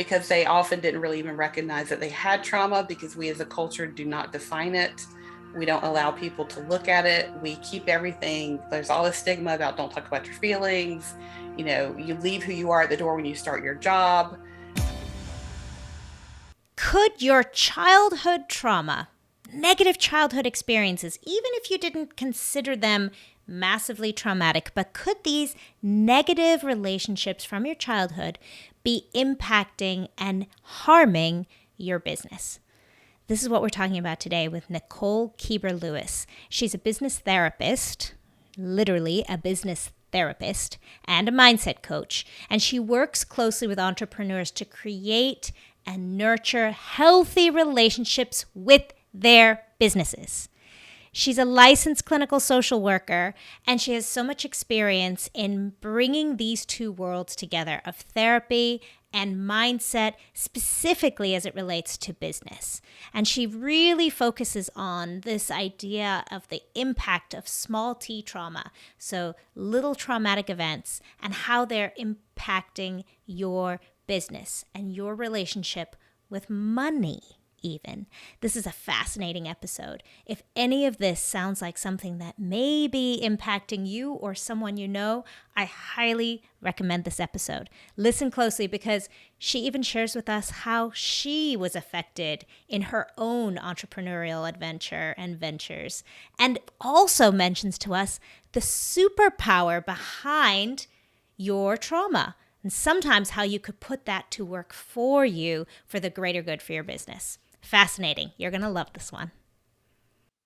because they often didn't really even recognize that they had trauma, because we as a culture do not define it. We don't allow people to look at it. We keep everything. There's all this stigma about don't talk about your feelings. You leave who you are at the door when you start your job. Could your childhood trauma, negative childhood experiences, even if you didn't consider them massively traumatic, but could these negative relationships from your childhood be impacting and harming your business? This is what we're talking about today with Nicole Lewis-Keeber. She's a business therapist, literally a business therapist, and a mindset coach. And she works closely with entrepreneurs to create and nurture healthy relationships with their businesses. She's a licensed clinical social worker, and she has so much experience in bringing these two worlds together of therapy and mindset, specifically as it relates to business. And she really focuses on this idea of the impact of small t trauma, so little traumatic events, and how they're impacting your business and your relationship with money. Even. This is a fascinating episode. If any of this sounds like something that may be impacting you or someone you know, I highly recommend this episode. Listen closely, because she even shares with us how she was affected in her own entrepreneurial adventure and ventures, and also mentions to us the superpower behind your trauma, and sometimes how you could put that to work for you for the greater good for your business. Fascinating. You're going to love this one.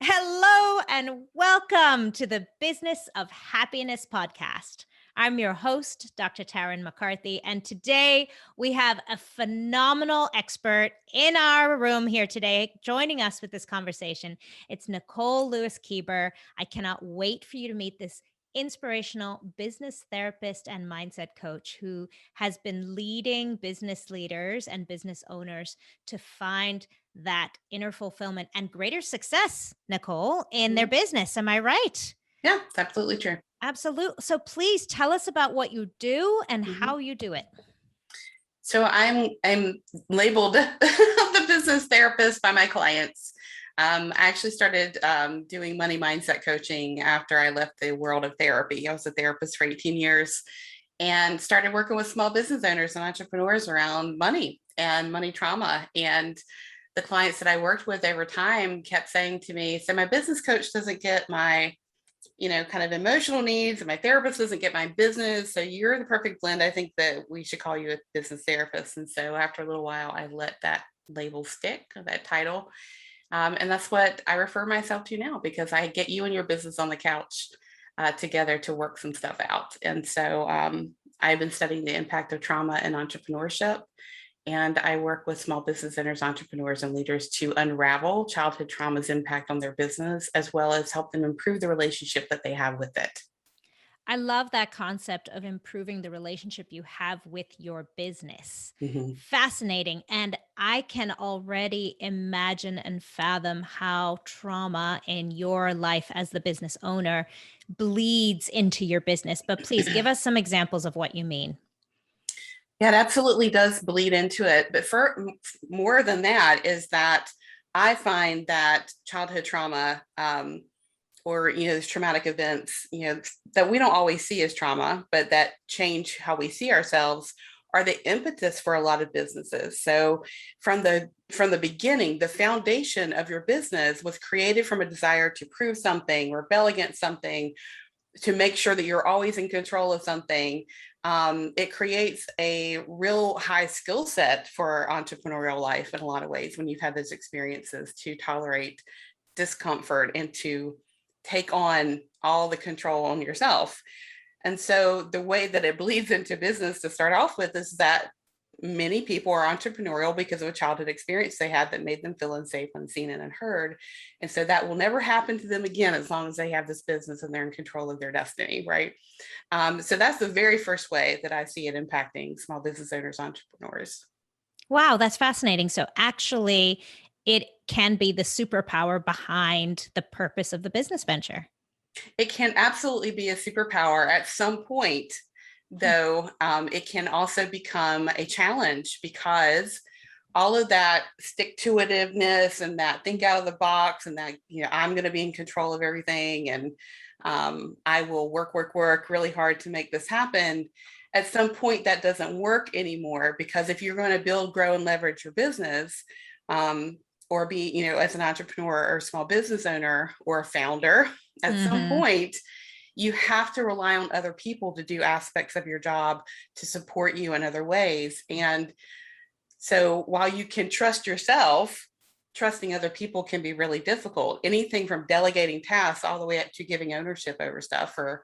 Hello and welcome to the Business of Happiness podcast. I'm your host, Dr. Tarryn MacCarthy, and today we have a phenomenal expert in our room here today joining us with this conversation. It's Nicole Lewis-Keeber. I cannot wait for you to meet this inspirational business therapist and mindset coach who has been leading business leaders and business owners to find that inner fulfillment and greater success, Nicole, in their business. Am I right? Yeah, it's absolutely true. Absolutely. So please tell us about what you do and how you do it. So I'm labeled the business therapist by my clients. I actually started doing money mindset coaching after I left the world of therapy. I was a therapist for 18 years and started working with small business owners and entrepreneurs around money and money trauma. And the clients that I worked with over time kept saying to me, so my business coach doesn't get my, kind of emotional needs, and my therapist doesn't get my business. So you're the perfect blend. I think that we should call you a business therapist. And so after a little while, I let that label stick, that title. And that's what I refer myself to now, because I get you and your business on the couch together to work some stuff out. And so I've been studying the impact of trauma in entrepreneurship. And I work with small business owners, entrepreneurs, and leaders to unravel childhood trauma's impact on their business, as well as help them improve the relationship that they have with it. I love that concept of improving the relationship you have with your business. Mm-hmm. Fascinating. And I can already imagine and fathom how trauma in your life as the business owner bleeds into your business. But please give us some examples of what you mean. Yeah, it absolutely does bleed into it. But for more than that is that I find that childhood trauma, or these traumatic events, that we don't always see as trauma, but that change how we see ourselves, are the impetus for a lot of businesses. So from the beginning, the foundation of your business was created from a desire to prove something, rebel against something, to make sure that you're always in control of something. It creates a real high skill set for entrepreneurial life in a lot of ways when you've had those experiences to tolerate discomfort and to take on all the control on yourself. And so the way that it bleeds into business to start off with is that many people are entrepreneurial because of a childhood experience they had that made them feel unsafe, unseen, and unheard. And so that will never happen to them again as long as they have this business and they're in control of their destiny, right? So that's the very first way that I see it impacting small business owners, entrepreneurs. Wow, that's fascinating. So actually, it can be the superpower behind the purpose of the business venture. It can absolutely be a superpower at some point. though it can also become a challenge because all of that stick to itiveness and that think out of the box and that, I'm going to be in control of everything. And I will work really hard to make this happen. At some point that doesn't work anymore, because if you're going to build, grow, and leverage your business, or be, as an entrepreneur or small business owner or a founder, at some Mm-hmm. point, you have to rely on other people to do aspects of your job to support you in other ways. And so while you can trust yourself, trusting other people can be really difficult. Anything from delegating tasks all the way up to giving ownership over stuff for,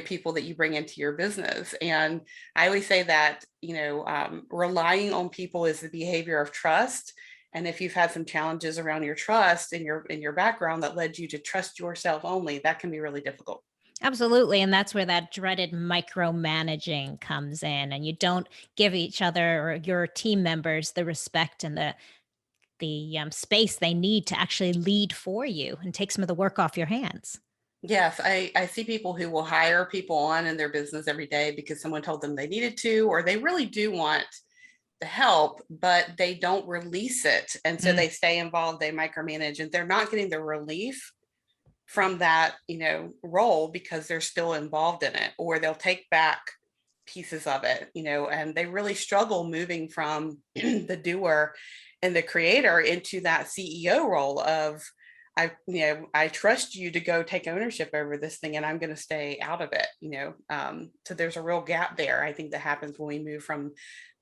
people that you bring into your business. And I always say that, relying on people is the behavior of trust. And if you've had some challenges around your trust in your background that led you to trust yourself only, that can be really difficult. Absolutely. And that's where that dreaded micromanaging comes in. And you don't give each other or your team members the respect and the space they need to actually lead for you and take some of the work off your hands. Yes, I see people who will hire people on in their business every day because someone told them they needed to, or they really do want the help, but they don't release it. And so Mm. they stay involved, they micromanage, and they're not getting the relief from that, role because they're still involved in it, or they'll take back pieces of it, and they really struggle moving from the doer and the creator into that CEO role of, I trust you to go take ownership over this thing and I'm going to stay out of it, so there's a real gap there. I think that happens when we move from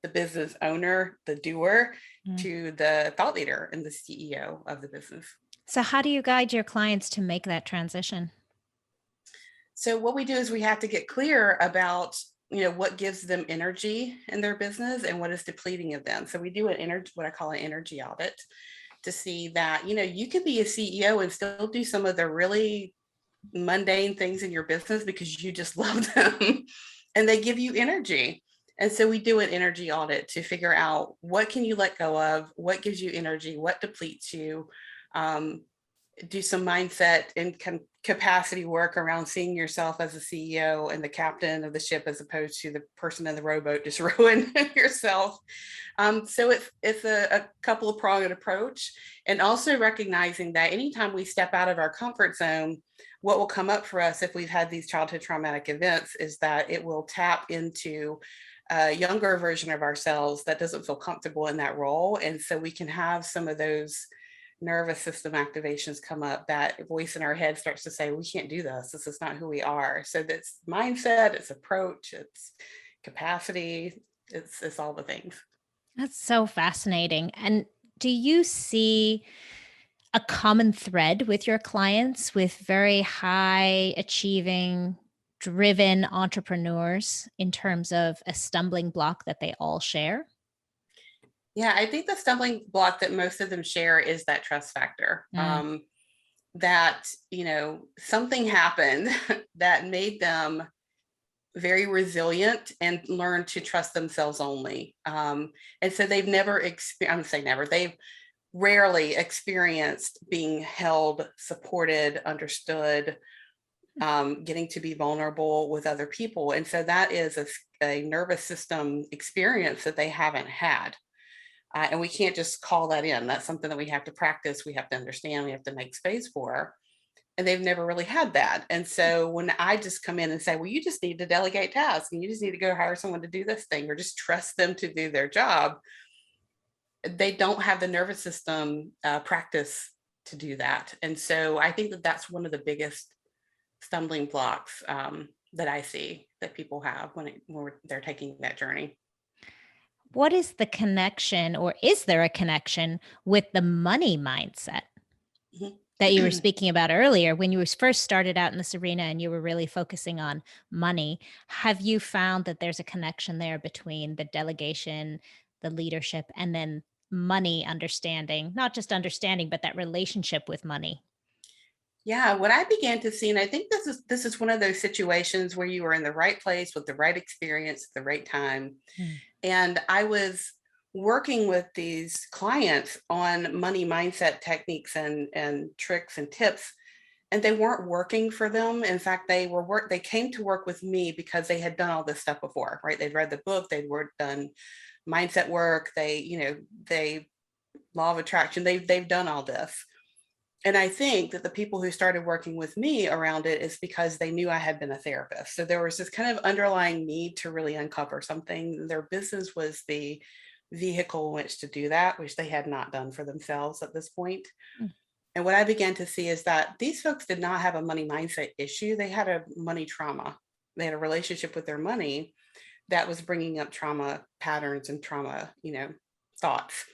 the business owner, the doer, Mm. to the thought leader and the CEO of the business. So, how do you guide your clients to make that transition? So what we do is we have to get clear about, what gives them energy in their business and what is depleting of them. So we do an energy, what I call an energy audit, to see that, you can be a CEO and still do some of the really mundane things in your business because you just love them and they give you energy. And so we do an energy audit to figure out what can you let go of, what gives you energy, what depletes you. Do some mindset and capacity work around seeing yourself as a CEO and the captain of the ship as opposed to the person in the rowboat just rowing yourself. So it's a couple of pronged approach, and also recognizing that anytime we step out of our comfort zone, what will come up for us if we've had these childhood traumatic events is that it will tap into a younger version of ourselves that doesn't feel comfortable in that role. And so we can have some of those nervous system activations come up. That voice in our head starts to say, we can't do this. This is not who we are. So that's mindset, it's approach, it's capacity, it's all the things. That's so fascinating. And do you see a common thread with your clients with very high achieving, driven entrepreneurs in terms of a stumbling block that they all share? Yeah, I think the stumbling block that most of them share is that trust factor. Mm. That, something happened that made them very resilient and learned to trust themselves only. And so they've never experienced, I'm gonna say never, they've rarely experienced being held, supported, understood, getting to be vulnerable with other people. And so that is a nervous system experience that they haven't had. And we can't just call that in. That's something that we have to practice. We have to understand. We have to make space for. And they've never really had that. And so when I just come in and say, well, you just need to delegate tasks and you just need to go hire someone to do this thing or just trust them to do their job, they don't have the nervous system practice to do that. And so I think that that's one of the biggest stumbling blocks that I see that people have when they're taking that journey. What is the connection, or is there a connection with the money mindset that you were Mhm. speaking about earlier when you first started out in this arena and you were really focusing on money? Have you found that there's a connection there between the delegation, the leadership, and then money understanding, not just understanding, but that relationship with money? Yeah, what I began to see, and I think this is one of those situations where you are in the right place with the right experience at the right time. Mm. And I was working with these clients on money mindset techniques and tricks and tips and they weren't working for them. In fact, they came to work with me because they had done all this stuff before, right? They'd read the book, done mindset work, they law of attraction, they've done all this. And I think that the people who started working with me around it is because they knew I had been a therapist. So there was this kind of underlying need to really uncover something. Their business was the vehicle in which to do that, which they had not done for themselves at this point. Mm. And what I began to see is that these folks did not have a money mindset issue. They had a money trauma. They had a relationship with their money that was bringing up trauma patterns and trauma, thoughts.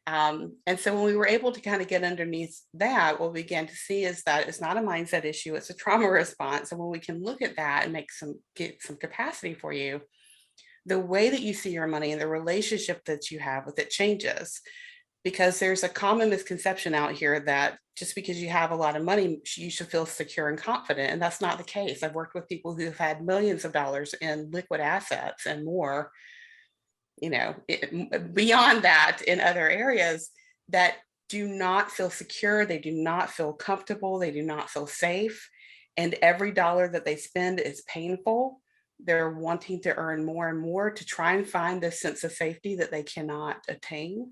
And so when we were able to kind of get underneath that, what we began to see is that it's not a mindset issue, it's a trauma response. And when we can look at that and get some capacity for you, the way that you see your money and the relationship that you have with it changes. Because there's a common misconception out here that just because you have a lot of money, you should feel secure and confident. And that's not the case. I've worked with people who've had millions of dollars in liquid assets and more, beyond that in other areas, that do not feel secure. They do not feel comfortable. They do not feel safe. And every dollar that they spend is painful. They're wanting to earn more and more to try and find this sense of safety that they cannot attain.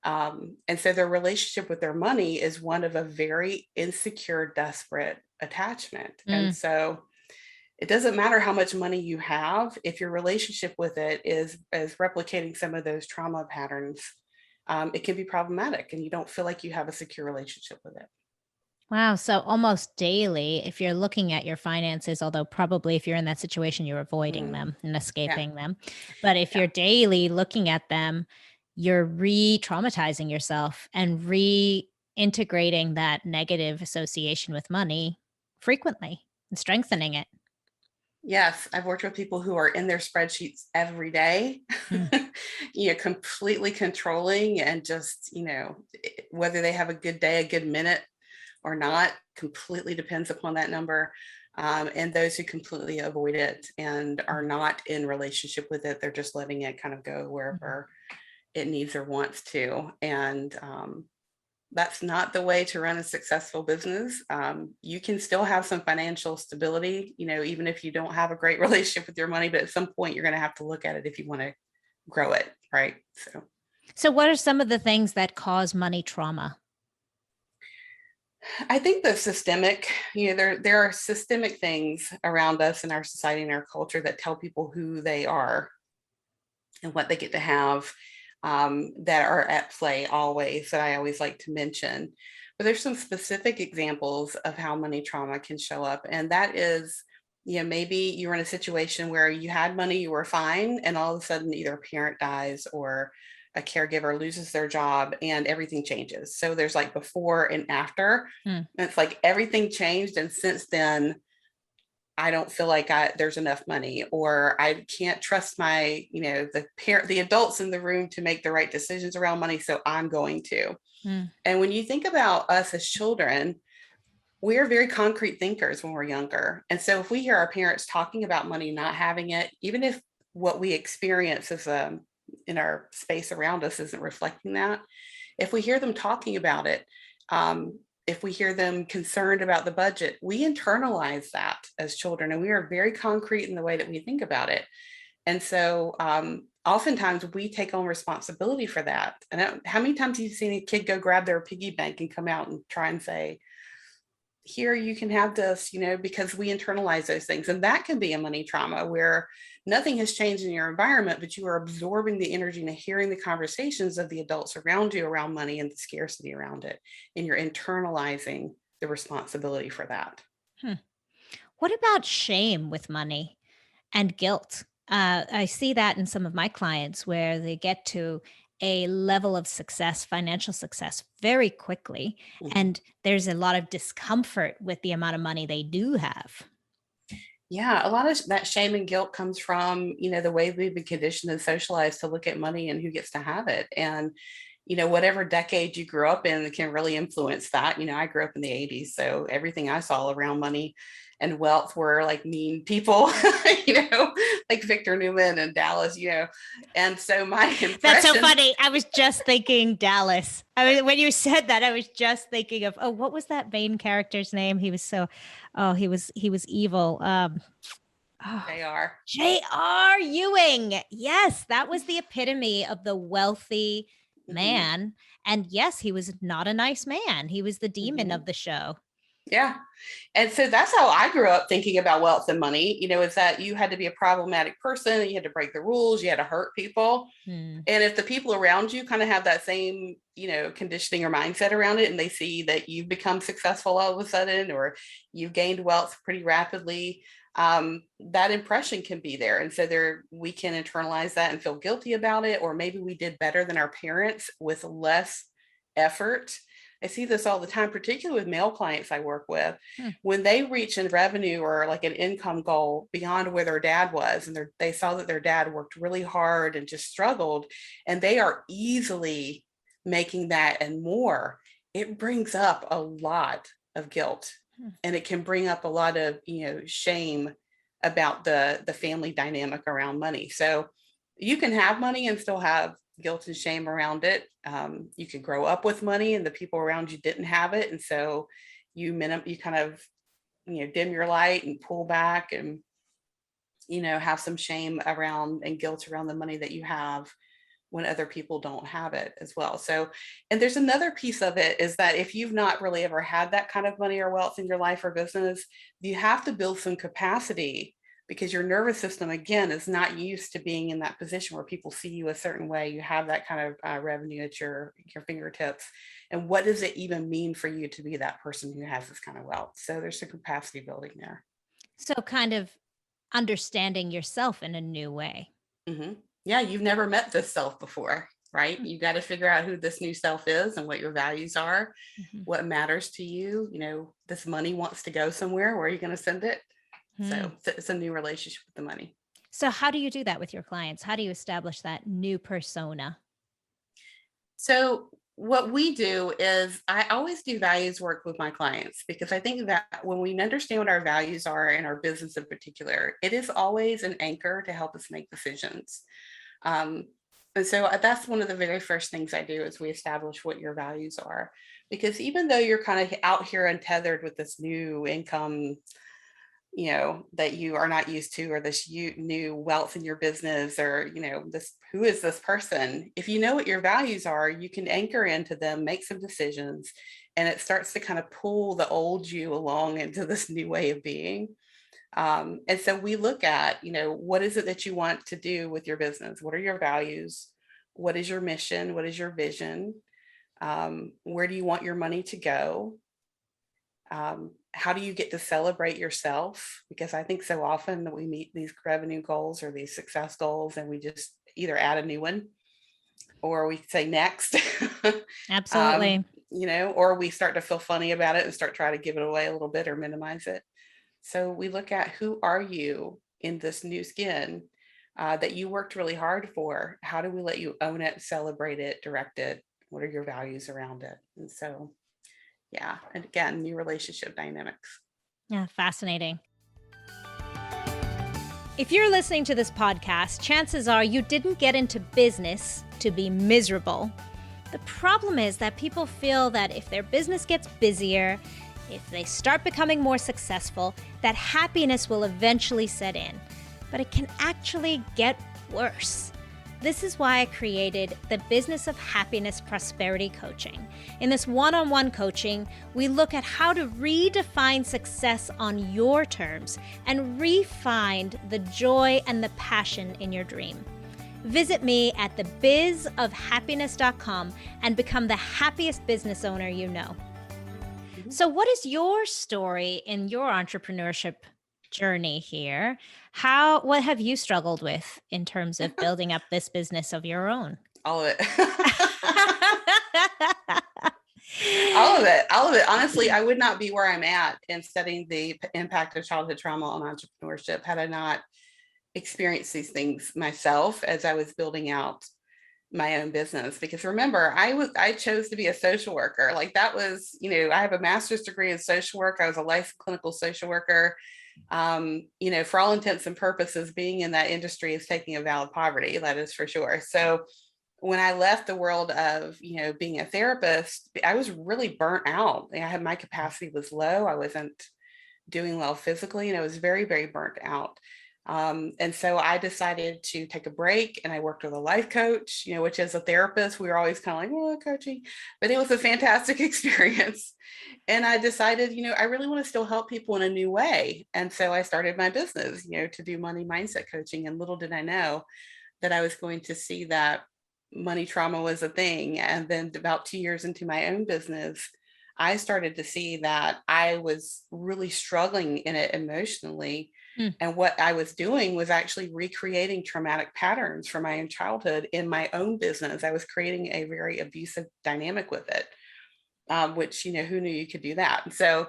And so their relationship with their money is one of a very insecure, desperate attachment. And so it doesn't matter how much money you have, if your relationship with it is replicating some of those trauma patterns, it can be problematic and you don't feel like you have a secure relationship with it. Wow. So almost daily, if you're looking at your finances, although probably if you're in that situation, you're avoiding them and Yeah, escaping them. But if yeah. you're daily looking at them, you're re traumatizing yourself and reintegrating that negative association with money frequently and strengthening it. Yes, I've worked with people who are in their spreadsheets every day, Mm. completely controlling and just, whether they have a good day, a good minute or not, completely depends upon that number. And those who completely avoid it and are not in relationship with it, they're just letting it kind of go wherever it needs or wants to. And that's not the way to run a successful business. You can still have some financial stability, even if you don't have a great relationship with your money, but at some point you're going to have to look at it if you want to grow it, right? So, what are some of the things that cause money trauma? I think the systemic, there are systemic things around us in our society and our culture that tell people who they are and what they get to have, that are at play always, that I always like to mention. But there's some specific examples of how money trauma can show up. And that is, maybe you're in a situation where you had money, you were fine, and all of a sudden either a parent dies or a caregiver loses their job and everything changes. So there's like before and after. Mm. And it's like everything changed. And since then, I don't feel like there's enough money, or I can't trust the adults in the room to make the right decisions around money. So I'm going to. Mm. And when you think about us as children, we are very concrete thinkers when we're younger. And so if we hear our parents talking about money, not having it, even if what we experience in our space around us isn't reflecting that, if we hear them talking about it, if we hear them concerned about the budget, we internalize that as children, and we are very concrete in the way that we think about it. And so oftentimes we take on responsibility for that. And how many times have you seen a kid go grab their piggy bank and come out and try and say, here, you can have this, because we internalize those things. And that can be a money trauma where nothing has changed in your environment, but you are absorbing the energy and hearing the conversations of the adults around you around money and the scarcity around it. And you're internalizing the responsibility for that. What about shame with money and guilt? I see that in some of my clients where they get to a level of success, financial success, very quickly. Mhm. And there's a lot of discomfort with the amount of money they do have. Yeah, a lot of that shame and guilt comes from, the way we've been conditioned and socialized to look at money and who gets to have it. And, whatever decade you grew up in can really influence that. I grew up in the 80s, so everything I saw around money and wealth were like mean people, like Victor Newman and Dallas, And so my That's so impression, funny. I was just thinking Dallas. When you said that, I was just thinking of, oh, what was that main character's name? He was evil. Oh, they are. J.R. Ewing. Yes, that was the epitome of the wealthy Mhm, man. And yes, he was not a nice man. He was the demon mhm. of the show. Yeah. And so that's how I grew up thinking about wealth and money, is that you had to be a problematic person, you had to break the rules, you had to hurt people. Hmm. And if the people around you kind of have that same, conditioning or mindset around it, and they see that you've become successful all of a sudden, or you've gained wealth pretty rapidly, that impression can be there. And so we can internalize that and feel guilty about it, or maybe we did better than our parents with less effort. I see this all the time, particularly with male clients I work with. Hmm. When they reach a revenue or like an income goal beyond where their dad was, and they saw that their dad worked really hard and just struggled, and they are easily making that and more, it brings up a lot of guilt. Hmm. And it can bring up a lot of, shame about the family dynamic around money. So you can have money and still have guilt and shame around it. You could grow up with money and the people around you didn't have it. And so you kind of, dim your light and pull back and, have some shame around and guilt around the money that you have when other people don't have it as well. So, and there's another piece of it is that if you've not really ever had that kind of money or wealth in your life or business, you have to build some capacity, because your nervous system, again, is not used to being in that position where people see you a certain way. You have that kind of revenue at your fingertips. And what does it even mean for you to be that person who has this kind of wealth? So there's some capacity building there. So kind of understanding yourself in a new way. Mm-hmm. Yeah, you've never met this self before, right? You got to figure out who this new self is and what your values are, Mm-hmm. what matters to you. This money wants to go somewhere. Where are you going to send it? Hmm. So it's a new relationship with the money. So how do you do that with your clients? How do you establish that new persona? So what we do is I always do values work with my clients, because I think that when we understand what our values are in our business in particular, it is always an anchor to help us make decisions. Um, and so that's one of the very first things I do is we establish what your values are. Because even though you're kind of out here untethered with this new income, that you are not used to, or this new wealth in your business, or, this, who is this person? If you know what your values are, you can anchor into them, make some decisions, and it starts to kind of pull the old you along into this new way of being. And so we look at, what is it that you want to do with your business? What are your values? What is your mission? What is your vision? Where do you want your money to go? How do you get to celebrate yourself? Because I think so often that we meet these revenue goals or these success goals, and we just either add a new one, or we say next. Absolutely. Or we start to feel funny about it and start trying to give it away a little bit or minimize it. So we look at, who are you in this new skin that you worked really hard for? How do we let you own it, celebrate it, direct it? What are your values around it? And so, yeah. And again, new relationship dynamics. Yeah, fascinating. If you're listening to this podcast, chances are you didn't get into business to be miserable. The problem is that people feel that if their business gets busier, if they start becoming more successful, that happiness will eventually set in. But it can actually get worse. This is why I created the Business of Happiness Prosperity Coaching. In this one-on-one coaching, we look at how to redefine success on your terms and re-find the joy and the passion in your dream. Visit me at thebizofhappiness.com and become the happiest business owner you know. So what is your story in your entrepreneurship journey here? What have you struggled with in terms of building up this business of your own? All of it. All of it. All of it. Honestly, I would not be where I'm at in studying the impact of childhood trauma on entrepreneurship had I not experienced these things myself as I was building out my own business. Because remember, I chose to be a social worker. Like that was, I have a master's degree in social work. I was a licensed clinical social worker. For all intents and purposes, being in that industry is taking a vow of poverty, that is for sure. So when I left the world of, being a therapist, I was really burnt out. I had, my capacity was low. I wasn't doing well physically, and I was very, very burnt out. And so I decided to take a break, and I worked with a life coach, which as a therapist, we were always kind of like, oh, coaching, but it was a fantastic experience. And I decided, I really want to still help people in a new way. And so I started my business, to do money mindset coaching. And little did I know that I was going to see that money trauma was a thing. And then about 2 years into my own business, I started to see that I was really struggling in it emotionally. Mm. And what I was doing was actually recreating traumatic patterns from my own childhood in my own business. I was creating a very abusive dynamic with it, which, who knew you could do that? And so,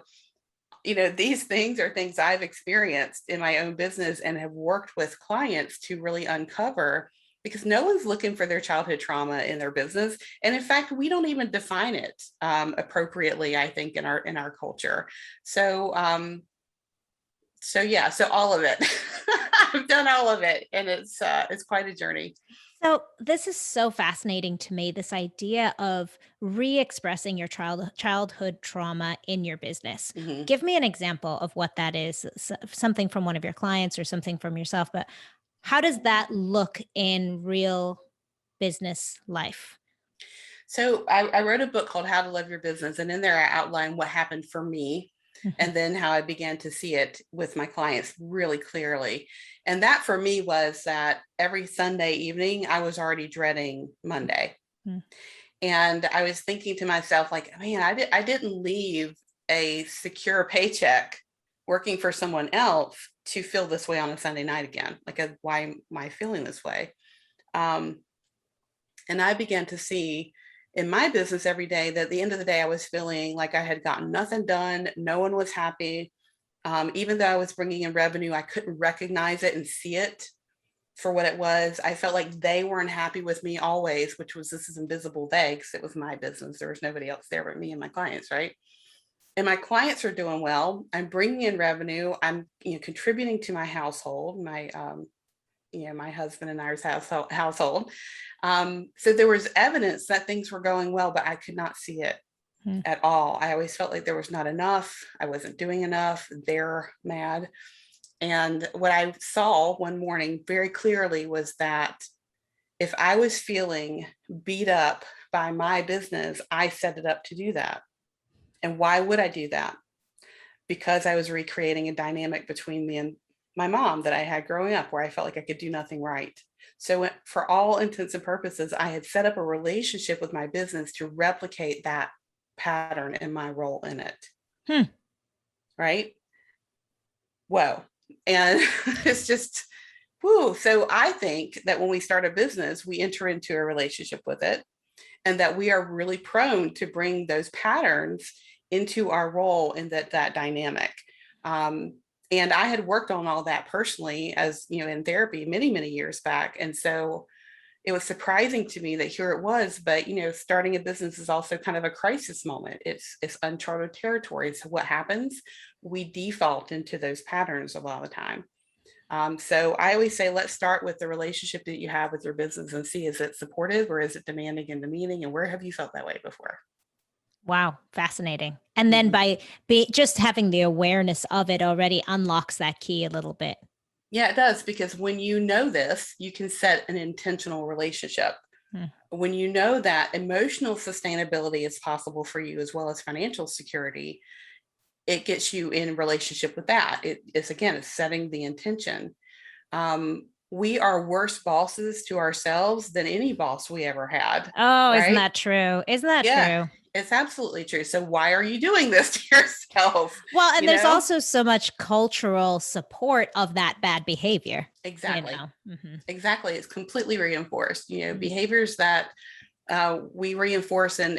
these things are things I've experienced in my own business and have worked with clients to really uncover, because no one's looking for their childhood trauma in their business. And in fact, we don't even define it appropriately, I think, in our culture. So, so all of it. I've done all of it, and it's quite a journey. So this is so fascinating to me, this idea of re-expressing your childhood trauma in your business. Mhm. Give me an example of what that is, something from one of your clients or something from yourself, but how does that look in real business life? So I wrote a book called How to Love Your Business, and in there I outlined what happened for me, Mhm. and then how I began to see it with my clients really clearly. And that for me was that every Sunday evening I was already dreading Monday. Mm. And I was thinking to myself, like, man, I didn't leave a secure paycheck working for someone else to feel this way on a Sunday night again. Like, why am I feeling this way? Um, and I began to see in my business every day that at the end of the day, I was feeling like I had gotten nothing done. No one was happy. Even though I was bringing in revenue, I couldn't recognize it and see it for what it was. I felt like they weren't happy with me always, which was, this is invisible they, because it was my business. There was nobody else there but me and my clients, right? And my clients are doing well. I'm bringing in revenue. I'm, contributing to my household, my husband and I's household. So there was evidence that things were going well, but I could not see it Mm. at all. I always felt like there was not enough. I wasn't doing enough. They're mad. And what I saw one morning very clearly was that if I was feeling beat up by my business, I set it up to do that. And why would I do that? Because I was recreating a dynamic between me and my mom that I had growing up, where I felt like I could do nothing right. So, for all intents and purposes, I had set up a relationship with my business to replicate that pattern and my role in it. Hmm. Right. Whoa. And it's just, whoo. So I think that when we start a business, we enter into a relationship with it, and that we are really prone to bring those patterns into our role in that dynamic. Um, and I had worked on all that personally, as in therapy many, many years back. And so it was surprising to me that here it was, but starting a business is also kind of a crisis moment. It's uncharted territory. So what happens? We default into those patterns a lot of the time. So I always say, let's start with the relationship that you have with your business and see, is it supportive or is it demanding and demeaning? And where have you felt that way before? Wow, fascinating. And then Mhm. by just having the awareness of it already unlocks that key a little bit. Yeah, it does. Because when you know this, you can set an intentional relationship. Hmm. When you know that emotional sustainability is possible for you as well as financial security, it gets you in relationship with that. It's, again, it's setting the intention. We are worse bosses to ourselves than any boss we ever had, Oh, isn't right? that true? Isn't that Yeah, true? it's absolutely true. So why are you doing this to yourself? Well, and You there's know? also so much cultural support of that bad behavior, you Exactly. know? Mhm. Exactly. It's completely reinforced. Mm. Behaviors that we reinforce and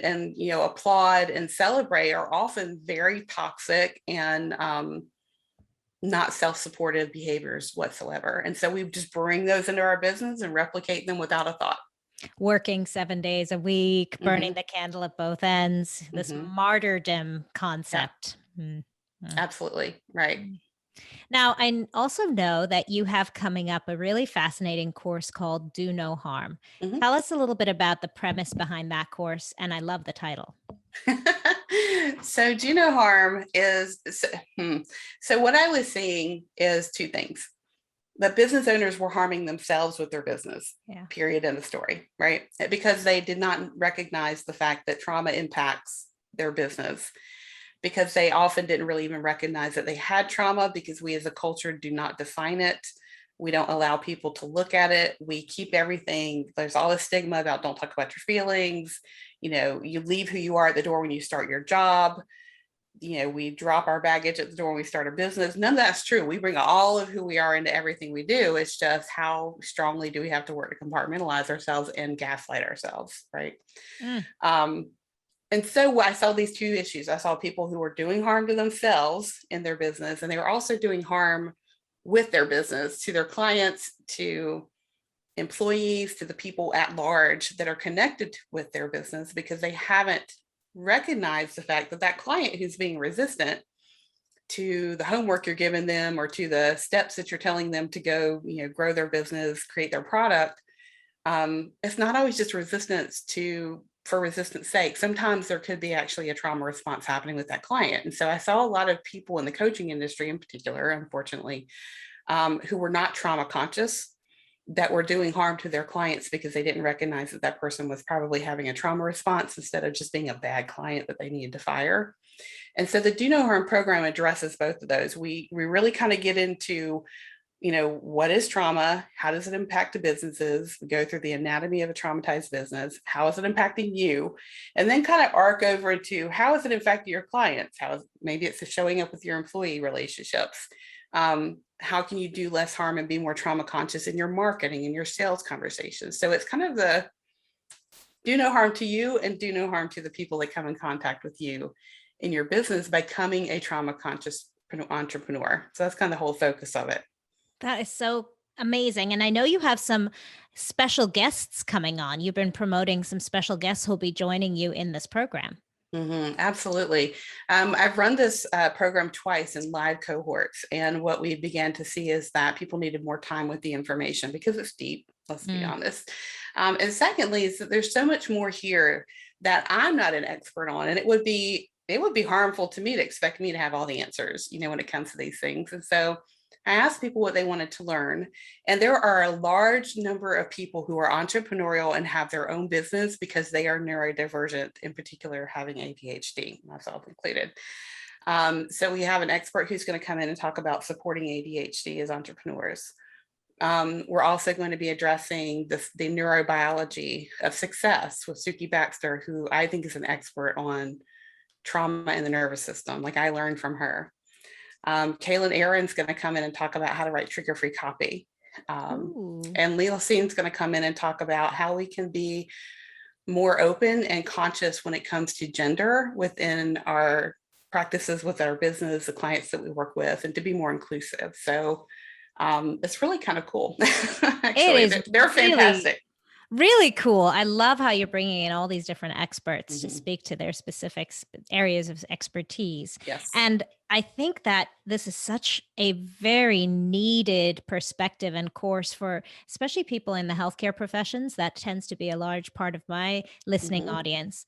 applaud and celebrate are often very toxic and not self-supportive behaviors whatsoever. And so we just bring those into our business and replicate them without a thought. Working 7 days a week, burning Hmm. the candle at both ends, this Hmm. martyrdom Yeah, concept. Mm, mm. absolutely. Right. Now, also know that you have coming up a really fascinating course called Do No Harm. Mhm. Tell us a little bit about the premise behind that course. And I love the title. So do no harm is so what I was seeing is two things. The business owners were harming themselves with their business, Yeah. period, in the story, right? Because they did not recognize the fact that trauma impacts their business, because they often didn't really even recognize that they had trauma, because we as a culture do not define it. We don't allow people to look at it. We keep everything. There's all this stigma about don't talk about your feelings. You leave who you are at the door when you start your job. We drop our baggage at the door when we start a business. None of that's true. We bring all of who we are into everything we do. It's just how strongly do we have to work to compartmentalize ourselves and gaslight ourselves, right? Mm. Um, and so I saw these two issues. I saw people who were doing harm to themselves in their business, and they were also doing harm with their business to their clients, to employees, to the people at large that are connected with their business, because they haven't recognized the fact that that client who's being resistant to the homework you're giving them, or to the steps that you're telling them to go, grow their business, create their product, it's not always just resistance for resistance sake. Sometimes there could be actually a trauma response happening with that client. And so I saw a lot of people in the coaching industry in particular, unfortunately, who were not trauma conscious, that were doing harm to their clients because they didn't recognize that that person was probably having a trauma response instead of just being a bad client that they needed to fire. And so the Do No Harm program addresses both of those. We really kind of get into, what is trauma? How does it impact the businesses? We go through the anatomy of a traumatized business. How is it impacting you? And then kind of arc over into how is it affecting your clients? Maybe it's showing up with your employee relationships. How can you do less harm and be more trauma conscious in your marketing and your sales conversations? So it's kind of the do no harm to you and do no harm to the people that come in contact with you in your business by becoming a trauma conscious entrepreneur. So that's kind of the whole focus of it. That is so amazing. And I know you have some special guests coming on. You've been promoting some special guests who'll be joining you in this program. Absolutely. I've run this program twice in live cohorts, and what we began to see is that people needed more time with the information because it's deep, let's be Mm. honest. And secondly, is that there's so much more here that I'm not an expert on, and it would be harmful to me to expect me to have all the answers, when it comes to these things. And so I asked people what they wanted to learn. And there are a large number of people who are entrepreneurial and have their own business because they are neurodivergent, in particular, having ADHD, myself included. So we have an expert who's going to come in and talk about supporting ADHD as entrepreneurs. We're also going to be addressing the neurobiology of success with Suki Baxter, who I think is an expert on trauma in the nervous system. Like, I learned from her. Kaylin Aaron's going to come in and talk about how to write trigger-free copy. Ooh. And Leela Seen's going to come in and talk about how we can be more open and conscious when it comes to gender within our practices with our business, the clients that we work with, and to be more inclusive. So it's really kind of cool. It Actually, is they're really, fantastic. really cool. I love how you're bringing in all these different experts to Mhm. speak to their specific areas of expertise. Yes. And I think that this is such a very needed perspective and course for especially people in the healthcare professions. That tends to be a large part of my listening Mhm. audience.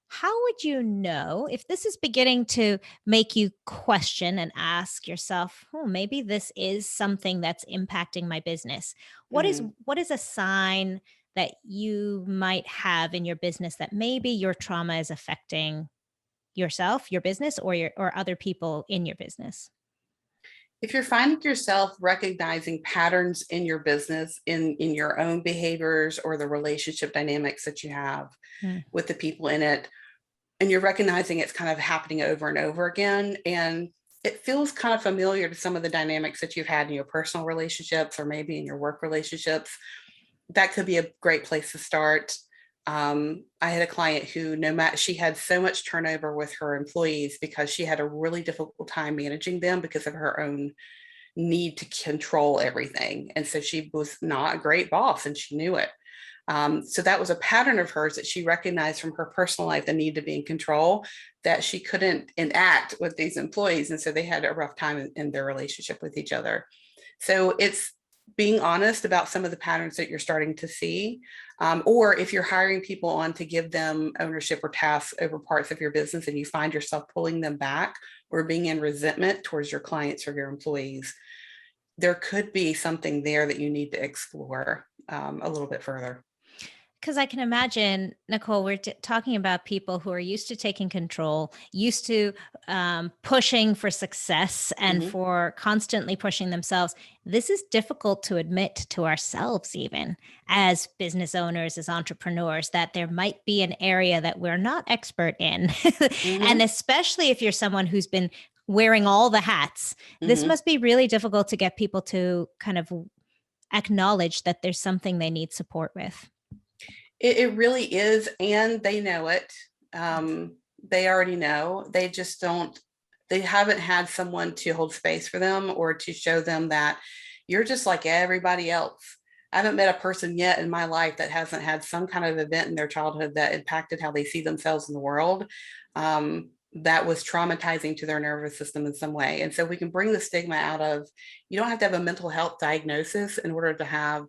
How would you know if this is beginning to make you question and ask yourself, oh, maybe this is something that's impacting my business? What is Mhm. what is a sign that you might have in your business that maybe your trauma is affecting yourself, your business, or other people in your business? If you're finding yourself recognizing patterns in your business, in your own behaviors or the relationship dynamics that you have Mm. with the people in it, and you're recognizing it's kind of happening over and over again, and it feels kind of familiar to some of the dynamics that you've had in your personal relationships or maybe in your work relationships, that could be a great place to start. I had a client who, no matter, she had so much turnover with her employees because she had a really difficult time managing them because of her own need to control everything. And so she was not a great boss, and she knew it. So that was a pattern of hers that she recognized from her personal life, the need to be in control, that she couldn't enact with these employees. And so they had a rough time in their relationship with each other. So it's being honest about some of the patterns that you're starting to see. Or if you're hiring people on to give them ownership or tasks over parts of your business and you find yourself pulling them back or being in resentment towards your clients or your employees, there could be something there that you need to explore a little bit further. Because I can imagine, Nicole, we're talking about people who are used to taking control, used to pushing for success and Mm-hmm. for constantly pushing themselves. This is difficult to admit to ourselves, even as business owners, as entrepreneurs, that there might be an area that we're not expert in. And Mm-hmm. especially if you're someone who's been wearing all the hats, this Mm-hmm. must be really difficult to get people to kind of acknowledge that there's something they need support with. It really is, and they know it. They already know. They just don't. They haven't had someone to hold space for them or to show them that you're just like everybody else. I haven't met a person yet in my life that hasn't had some kind of event in their childhood that impacted how they see themselves in the world. That was traumatizing to their nervous system in some way. And so we can bring the stigma out of, you don't have to have a mental health diagnosis in order to have,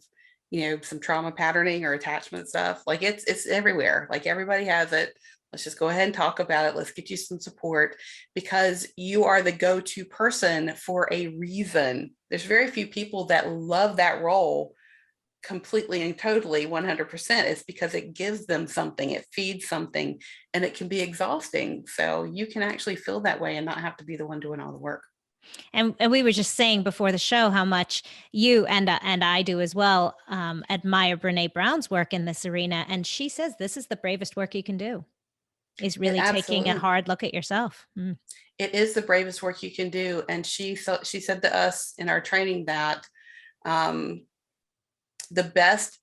some trauma patterning or attachment stuff. Like it's everywhere. Like everybody has it. Let's just go ahead and talk about it. Let's get you some support, because you are the go-to person for a reason. There's very few people that love that role completely and totally 100%. It's because it gives them something, it feeds something, and it can be exhausting. So you can actually feel that way and not have to be the one doing all the work. And we were just saying before the show how much you and I do as well admire Brene Brown's work in this arena. And she says this is the bravest work you can do, is It really taking a absolutely, hard look at yourself. it is the bravest work you can do. And she said to us in our training that um, the best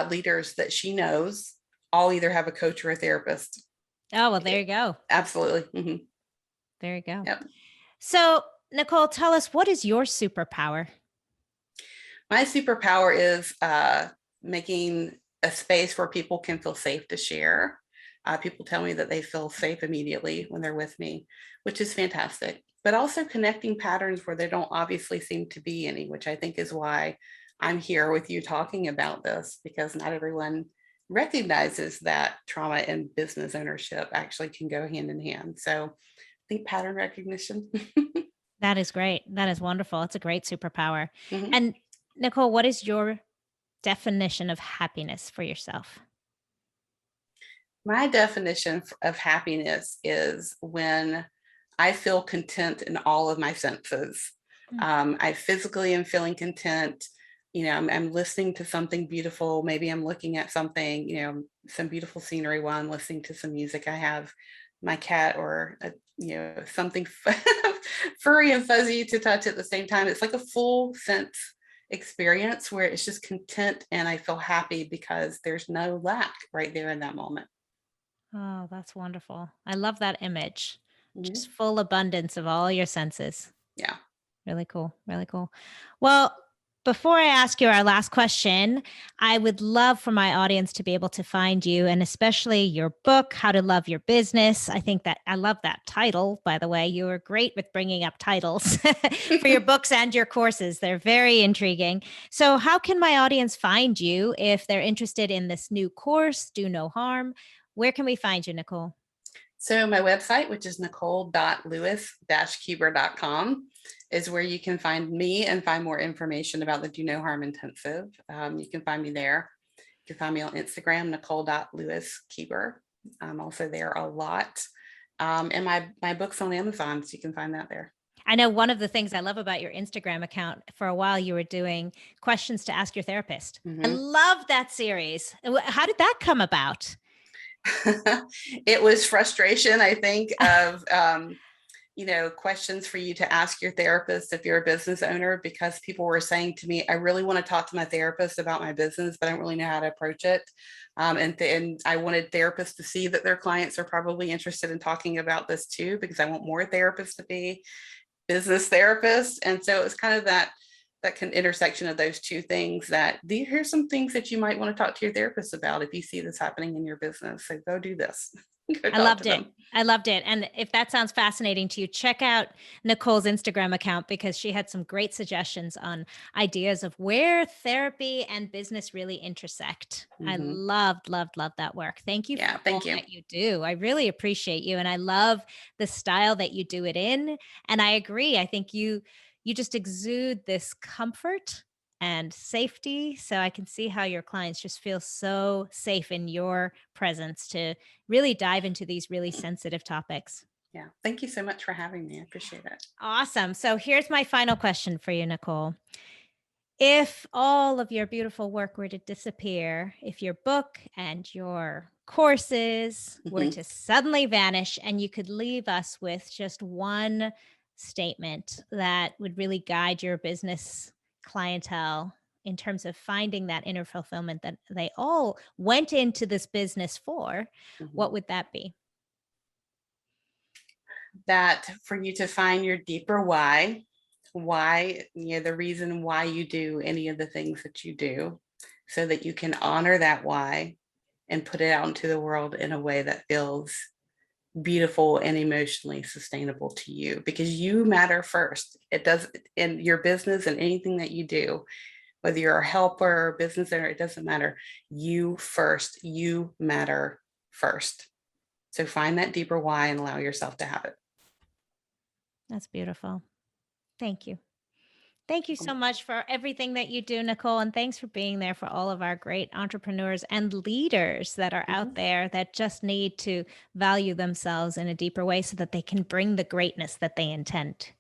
leaders that she knows all either have a coach or a therapist. Oh, well, there you go. Absolutely. Mm-hmm. There you go. Yep. So, Nicole, tell us, what is your superpower? My superpower is making a space where people can feel safe to share. People tell me that they feel safe immediately when they're with me, which is fantastic. But also connecting patterns where there don't obviously seem to be any, which I think is why I'm here with you talking about this, because not everyone recognizes that trauma and business ownership actually can go hand in hand. So I think pattern recognition. That is great. That is wonderful. It's a great superpower. Mhm. And Nicole, what is your definition of happiness for yourself? My definition of happiness is when I feel content in all of my senses. Mm. I physically am feeling content. I'm listening to something beautiful. Maybe I'm looking at something, some beautiful scenery while I'm listening to some music. I have my cat or, something furry and fuzzy to touch at the same time. It's like a full sense experience where it's just content and I feel happy because there's no lack right there in that moment. Oh, that's wonderful. I love that image. Just Mhm. full abundance of all your senses. Yeah. Really cool. Really cool. Well, before I ask you our last question, I would love for my audience to be able to find you, and especially your book, How to Love Your Business. I think that I love that title, by the way. You are great with bringing up titles for your books and your courses. They're very intriguing. So, how can my audience find you if they're interested in this new course, Do No Harm? Where can we find you, Nicole? So my website, which is nicole.lewis-keeber.com, is where you can find me and find more information about the Do No Harm Intensive. You can find me there. You can find me on Instagram, nicole.lewis-keeber. I'm also there a lot. And my book's on Amazon, so you can find that there. I know one of the things I love about your Instagram account, for a while you were doing questions to ask your therapist. I Mhm. love that series. How did that come about? It was frustration, I think, of questions for you to ask your therapist if you're a business owner, because people were saying to me, I really want to talk to my therapist about my business, but I don't really know how to approach it. And I wanted therapists to see that their clients are probably interested in talking about this too, because I want more therapists to be business therapists. And so it was kind of that intersection of those two things, that here's some things that you might want to talk to your therapist about if you see this happening in your business. So go do this. Go I talk to loved it. them. I loved it. And if that sounds fascinating to you, check out Nicole's Instagram account because she had some great suggestions on ideas of where therapy and business really intersect. I Mhm. loved, loved, loved that work. Thank you Yeah, for all thank you. that you do. I really appreciate you. And I love the style that you do it in. And I agree. I think you just exude this comfort and safety. So I can see how your clients just feel so safe in your presence to really dive into these really sensitive topics. Yeah, thank you so much for having me. I appreciate it. Awesome. So here's my final question for you, Nicole. If all of your beautiful work were to disappear, if your book and your courses were Mhm. to suddenly vanish, and you could leave us with just one statement that would really guide your business clientele in terms of finding that inner fulfillment that they all went into this business for, Mhm. what would that be? That for you to find your deeper why, the reason why you do any of the things that you do, so that you can honor that why and put it out into the world in a way that feels beautiful and emotionally sustainable to you, because you matter first. It does in your business and anything that you do, whether you're a helper or business owner, it doesn't matter. You first, you matter first. So find that deeper why and allow yourself to have it. That's beautiful. Thank you. Thank you so much for everything that you do, Nicole. And thanks for being there for all of our great entrepreneurs and leaders that are out Mhm. there that just need to value themselves in a deeper way so that they can bring the greatness that they intend.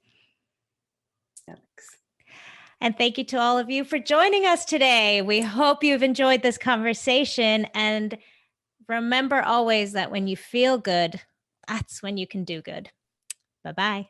Yeah, thanks. And thank you to all of you for joining us today. We hope you've enjoyed this conversation. And remember always that when you feel good, that's when you can do good. Bye bye.